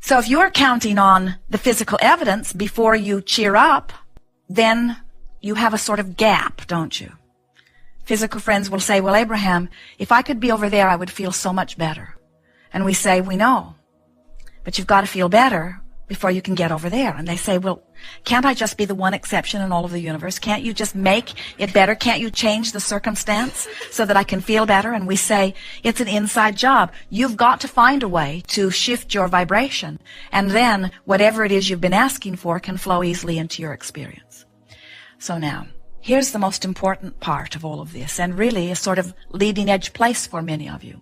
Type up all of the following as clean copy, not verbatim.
So if you're counting on the physical evidence before you cheer up, then you have a sort of gap, don't you? Physical friends will say, well, Abraham, if I could be over there, I would feel so much better. And we say, we know, but you've got to feel better before you can get over there. And they say, well, can't I just be the one exception in all of the universe? Can't you just make it better? Can't you change the circumstance so that I can feel better? And we say, it's an inside job. You've got to find a way to shift your vibration. And then whatever it is you've been asking for can flow easily into your experience. So now, here's the most important part of all of this, and really a sort of leading edge place for many of you.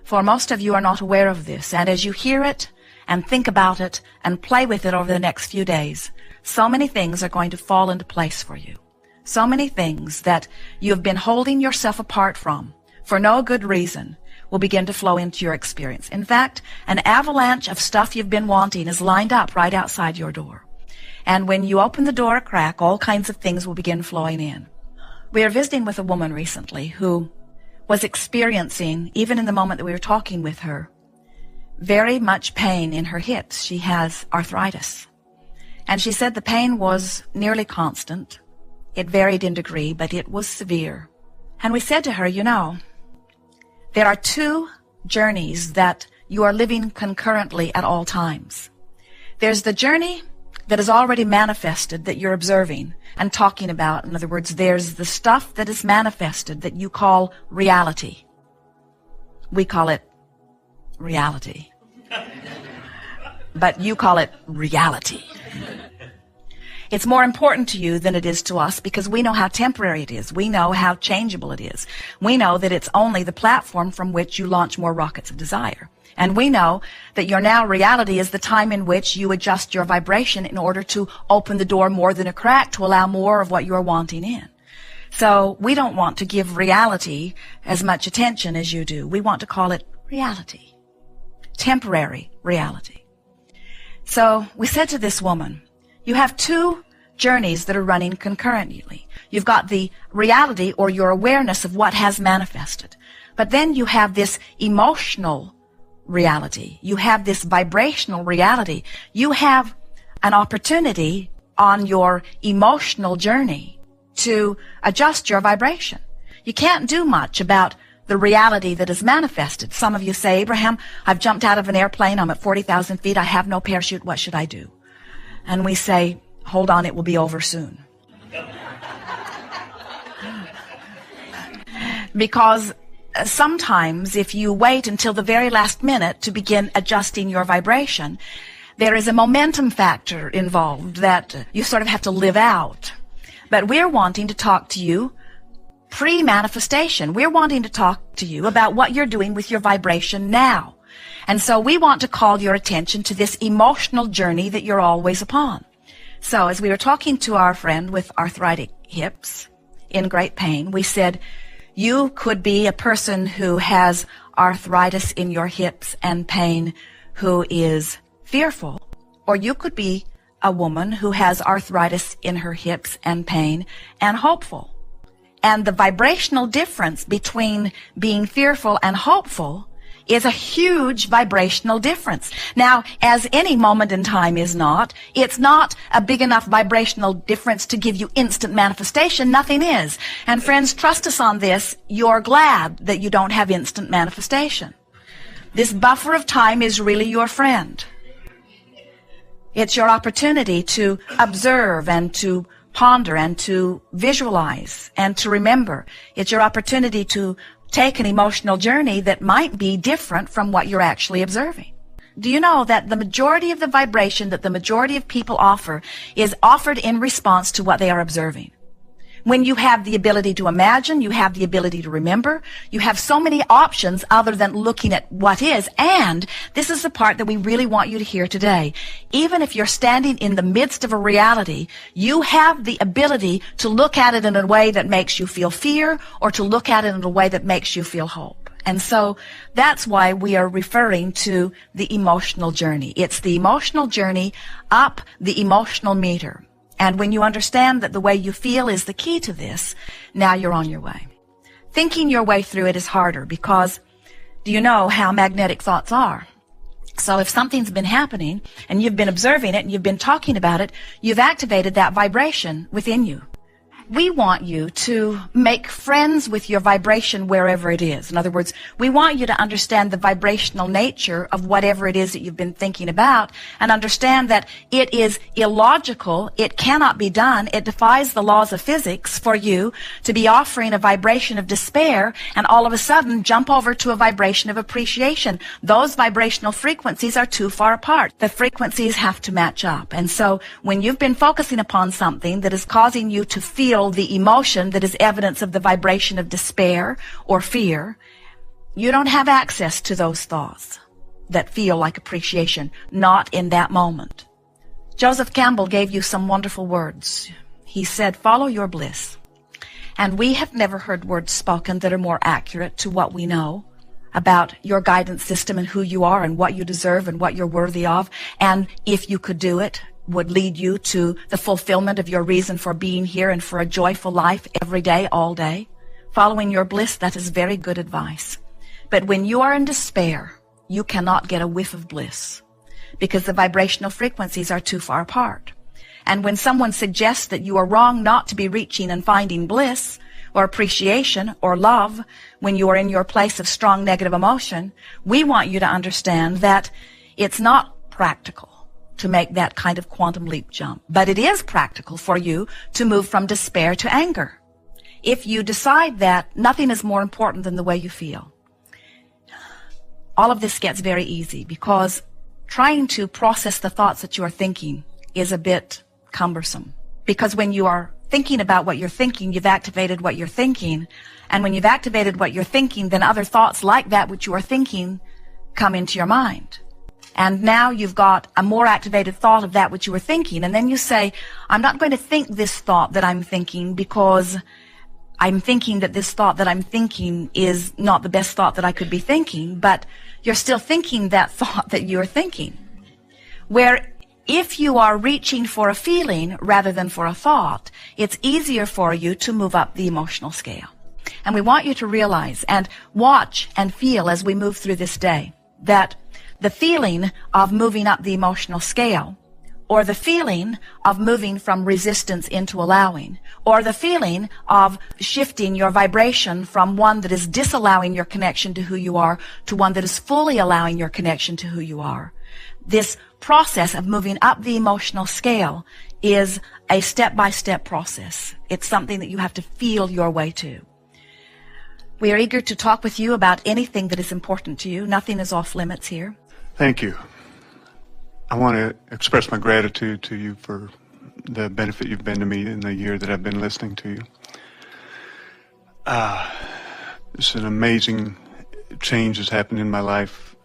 For most of you are not aware of this, and as you hear it and think about it and play with it over the next few days, so many things are going to fall into place for you. So many things that you have been holding yourself apart from for no good reason will begin to flow into your experience. In fact, an avalanche of stuff you've been wanting is lined up right outside your door. And when you open the door a crack, all kinds of things will begin flowing in. We were visiting with a woman recently who was experiencing, even in the moment that we were talking with her, very much pain in her hips. She has arthritis. And she said the pain was nearly constant. It varied in degree, but it was severe. And we said to her, you know, there are two journeys that you are living concurrently at all times. There's the journey that is already manifested that you're observing and talking about. In other words, there's the stuff that is manifested that you call reality. We call it reality. But you call it reality. It's more important to you than it is to us because we know how temporary it is. We know how changeable it is. We know that it's only the platform from which you launch more rockets of desire. And we know that your now reality is the time in which you adjust your vibration in order to open the door more than a crack to allow more of what you're wanting in. So we don't want to give reality as much attention as you do. We want to call it reality. Temporary reality. So we said to this woman, you have two journeys that are running concurrently. You've got the reality or your awareness of what has manifested. But then you have this emotional reality. You have this vibrational reality. You have an opportunity on your emotional journey to adjust your vibration. You can't do much about the reality that is manifested. Some of you say, Abraham, I've jumped out of an airplane. I'm at 40,000 feet. I have no parachute. What should I do? And we say, hold on, it will be over soon. Because sometimes if you wait until the very last minute to begin adjusting your vibration, there is a momentum factor involved that you sort of have to live out. But we're wanting to talk to you pre-manifestation. We're wanting to talk to you about what you're doing with your vibration now. And so we want to call your attention to this emotional journey that you're always upon. So as we were talking to our friend with arthritic hips in great pain, we said, you could be a person who has arthritis in your hips and pain who is fearful, or you could be a woman who has arthritis in her hips and pain and hopeful. And the vibrational difference between being fearful and hopeful is a huge vibrational difference. Now, as any moment in time is not, it's not a big enough vibrational difference to give you instant manifestation. Nothing is. And friends, trust us on this. You're glad that you don't have instant manifestation. This buffer of time is really your friend. It's your opportunity to observe and to ponder and to visualize and to remember. It's your opportunity to take an emotional journey that might be different from what you're actually observing. Do you know that the majority of the vibration that the majority of people offer is offered in response to what they are observing? When you have the ability to imagine, you have the ability to remember, you have so many options other than looking at what is. And this is the part that we really want you to hear today. Even if you're standing in the midst of a reality, you have the ability to look at it in a way that makes you feel fear or to look at it in a way that makes you feel hope. And so that's why we are referring to the emotional journey. It's the emotional journey up the emotional meter. And when you understand that the way you feel is the key to this, now you're on your way. Thinking your way through it is harder because do you know how magnetic thoughts are? So if something's been happening and you've been observing it and you've been talking about it, you've activated that vibration within you. We want you to make friends with your vibration wherever it is. In other words, we want you to understand the vibrational nature of whatever it is that you've been thinking about and understand that it is illogical, it cannot be done, it defies the laws of physics for you to be offering a vibration of despair and all of a sudden jump over to a vibration of appreciation. Those vibrational frequencies are too far apart. The frequencies have to match up. And so when you've been focusing upon something that is causing you to feel the emotion that is evidence of the vibration of despair or fear, you don't have access to those thoughts that feel like appreciation, not in that moment. Joseph Campbell gave you some wonderful words. He said, follow your bliss. And we have never heard words spoken that are more accurate to what we know about your guidance system and who you are and what you deserve and what you're worthy of. And if you could do it, would lead you to the fulfillment of your reason for being here and for a joyful life every day, all day. Following your bliss, that is very good advice. But when you are in despair, you cannot get a whiff of bliss because the vibrational frequencies are too far apart. And when someone suggests that you are wrong not to be reaching and finding bliss or appreciation or love when you are in your place of strong negative emotion, we want you to understand that it's not practical to make that kind of quantum leap jump. But it is practical for you to move from despair to anger. If you decide that nothing is more important than the way you feel. All of this gets very easy because trying to process the thoughts that you are thinking is a bit cumbersome. Because when you are thinking about what you're thinking, you've activated what you're thinking. And when you've activated what you're thinking, then other thoughts like that which you are thinking come into your mind. And now you've got a more activated thought of that which you were thinking. And then you say, I'm not going to think this thought that I'm thinking because I'm thinking that this thought that I'm thinking is not the best thought that I could be thinking. But you're still thinking that thought that you're thinking. Where if you are reaching for a feeling rather than for a thought, it's easier for you to move up the emotional scale. And we want you to realize and watch and feel as we move through this day that the feeling of moving up the emotional scale, or the feeling of moving from resistance into allowing, or the feeling of shifting your vibration from one that is disallowing your connection to who you are to one that is fully allowing your connection to who you are. This process of moving up the emotional scale is a step-by-step process. It's something that you have to feel your way to. We are eager to talk with you about anything that is important to you. Nothing is off limits here. Thank you. I want to express my gratitude to you for the benefit you've been to me in the year that I've been listening to you. It's an amazing change has happened in my life.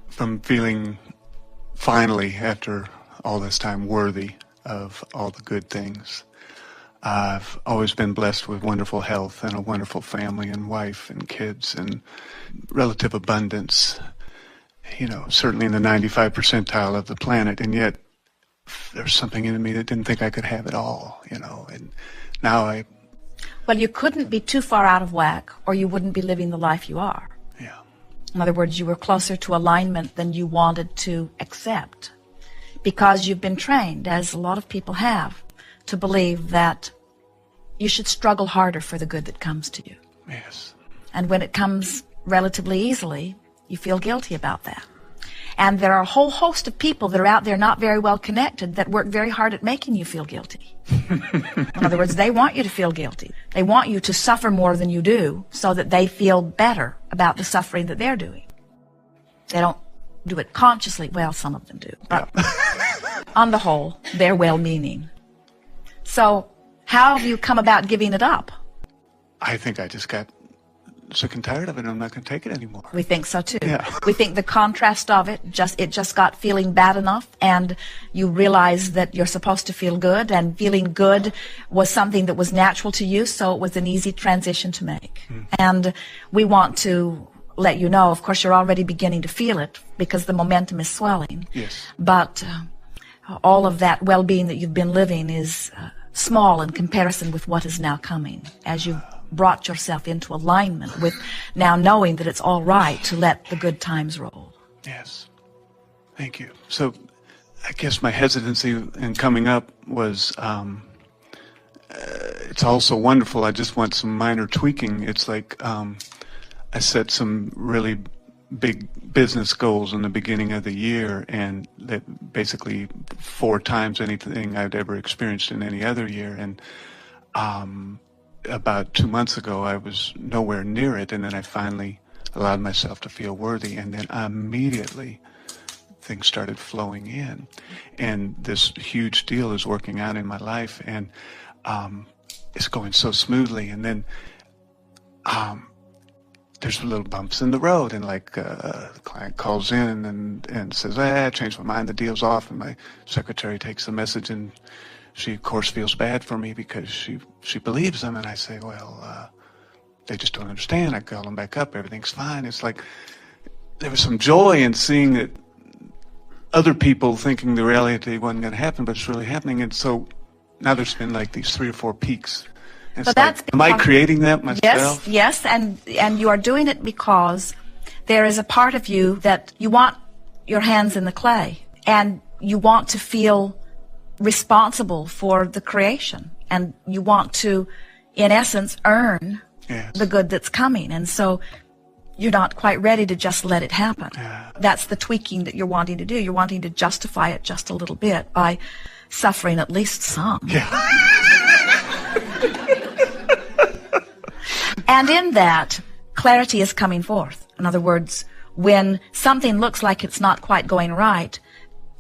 From feeling finally, after all this time, worthy of all the good things. I've always been blessed with wonderful health and a wonderful family and wife and kids and relative abundance, you know, certainly in the 95th percentile of the planet. And yet there's something in me that didn't think I could have it all, you know, and now Well, you couldn't be too far out of whack or you wouldn't be living the life you are. Yeah. In other words, you were closer to alignment than you wanted to accept because you've been trained, as a lot of people have, to believe that you should struggle harder for the good that comes to you. Yes. And when it comes relatively easily, you feel guilty about that. And there are a whole host of people that are out there not very well connected that work very hard at making you feel guilty. In other words, they want you to feel guilty. They want you to suffer more than you do so that they feel better about the suffering that they're doing. They don't do it consciously. Well, some of them do. But on the whole, they're well-meaning. So how have you come about giving it up? I think I just got sick and tired of it and I'm not going to take it anymore. We think so too. Yeah. We think the contrast of it just got feeling bad enough and you realize that you're supposed to feel good and feeling good was something that was natural to you, so it was an easy transition to make. And we want to let you know, of course you're already beginning to feel it because the momentum is swelling. Yes. But all of that well-being that you've been living is small in comparison with what is now coming as you brought yourself into alignment with now knowing that it's all right to let the good times roll. Yes. Thank you. So I guess my hesitancy in coming up was, it's also wonderful. I just want some minor tweaking. It's like I set some really big business goals in the beginning of the year, and that basically 4 times anything I'd ever experienced in any other year. And about 2 months ago, I was nowhere near it, and then I finally allowed myself to feel worthy, and then immediately things started flowing in, and this huge deal is working out in my life, and it's going so smoothly. And then there's little bumps in the road, and like the client calls in and says, I changed my mind, the deal's off, and my secretary takes the message, and she of course feels bad for me because she believes them. And I say, well, they just don't understand. I call them back up, everything's fine. It's like there was some joy in seeing that other people thinking the reality wasn't going to happen, but it's really happening. And so now there's been like these 3 or 4 peaks. And it's like, am I creating that myself? Yes, and you are doing it because there is a part of you that you want your hands in the clay, and you want to feel responsible for the creation, and you want to, in essence, earn the good that's coming. And so you're not quite ready to just let it happen. Yeah. That's the tweaking that you're wanting to do. You're wanting to justify it just a little bit by suffering at least some. Yeah. And in that, clarity is coming forth. In other words, when something looks like it's not quite going right,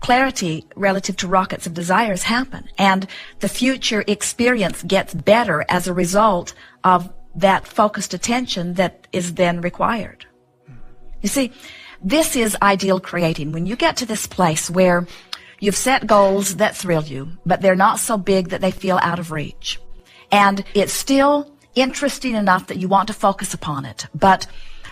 clarity relative to rockets of desires happen, and the future experience gets better as a result of that focused attention that is then required. You see, this is ideal creating. When you get to this place where you've set goals that thrill you, but they're not so big that they feel out of reach, and it's still interesting enough that you want to focus upon it, but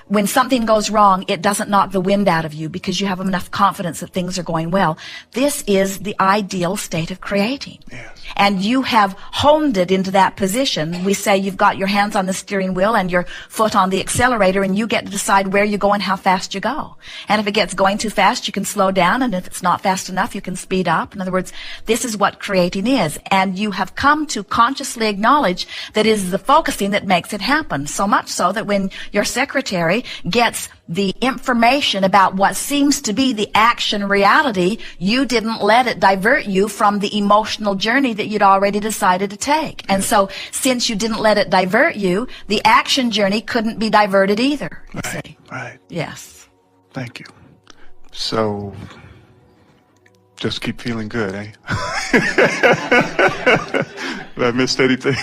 when something goes wrong, it doesn't knock the wind out of you because you have enough confidence that things are going well. This is the ideal state of creating. Yes. And you have honed it into that position. We say you've got your hands on the steering wheel and your foot on the accelerator, and you get to decide where you go and how fast you go. And if it gets going too fast, you can slow down, and if it's not fast enough, you can speed up. In other words, this is what creating is. And you have come to consciously acknowledge that it is the focusing that makes it happen. So much so that when your secretary gets the information about what seems to be the action reality, you didn't let it divert you from the emotional journey that you'd already decided to take. And so, since you didn't let it divert you, the action journey couldn't be diverted either. Right, right. Yes. Thank you. So, just keep feeling good, eh? Did I missed anything?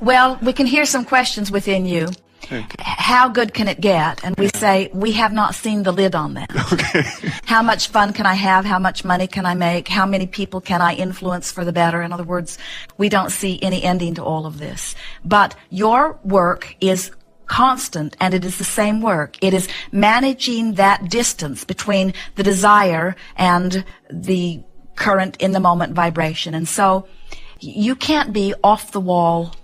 Well, we can hear some questions within you. How good can it get? And we say, we have not seen the lid on that. Okay. How much fun can I have? How much money can I make? How many people can I influence for the better? In other words, we don't see any ending to all of this. But your work is constant, and it is the same work. It is managing that distance between the desire and the current in the moment vibration. And so you can't be off the wall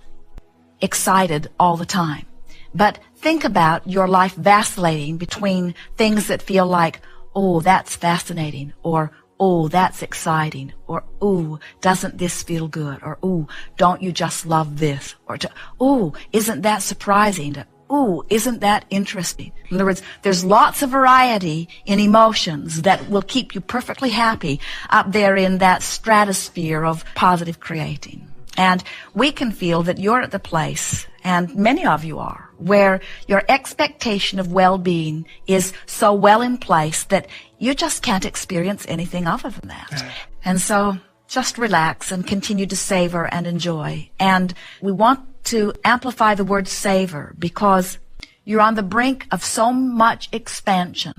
excited all the time. But think about your life vacillating between things that feel like, oh, that's fascinating, or oh, that's exciting, or ooh, doesn't this feel good, or ooh, don't you just love this, or ooh, isn't that surprising, to ooh, isn't that interesting. In other words, there's lots of variety in emotions that will keep you perfectly happy up there in that stratosphere of positive creating. And we can feel that you're at the place, and many of you are, where your expectation of well-being is so well in place that you just can't experience anything other than that. And so just relax and continue to savor and enjoy. And we want to amplify the word savor because you're on the brink of so much expansion